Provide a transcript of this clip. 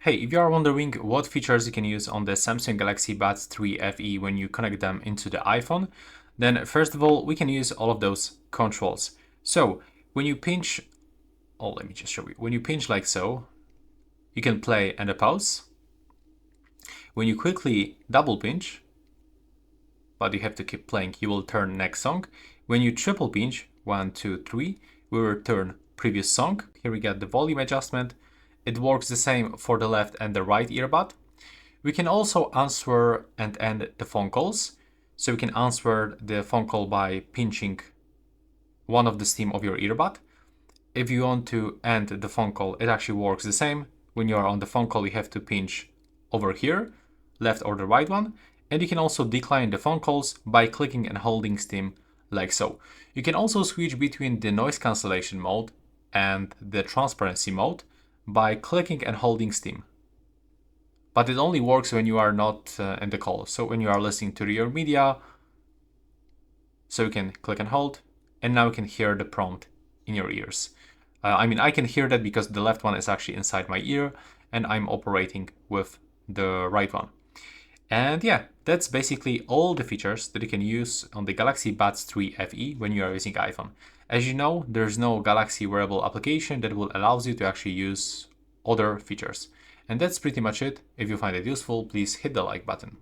Hey, if you are wondering what features you can use on the Samsung Galaxy Buds 3 FE when you connect them into the iPhone, then first of all, we can use all of those controls. So when you pinch, let me just show you. When you pinch like so, you can play and a pause. When you quickly double pinch, but you have to keep playing, you will turn next song. When you triple pinch, 1, 2, 3, we will turn previous song. Here we get the volume adjustment. It works the same for the left and the right earbud. We can also answer and end the phone calls. So we can answer the phone call by pinching one of the stem of your earbud. If you want to end the phone call, it actually works the same. When you are on the phone call, you have to pinch over here, left or the right one. And you can also decline the phone calls by clicking and holding stem like so. You can also switch between the noise cancellation mode and the transparency mode by clicking and holding stem. But it only works when you are not in the call. So when you are listening to your media, so you can click and hold, and now you can hear the prompt in your ears. I can hear that because the left one is actually inside my ear and I'm operating with the right one. And yeah, that's basically all the features that you can use on the Galaxy Buds 3 FE when you are using iPhone. As you know, there's no Galaxy wearable application that will allow you to actually use other features. And that's pretty much it. If you find it useful, please hit the like button.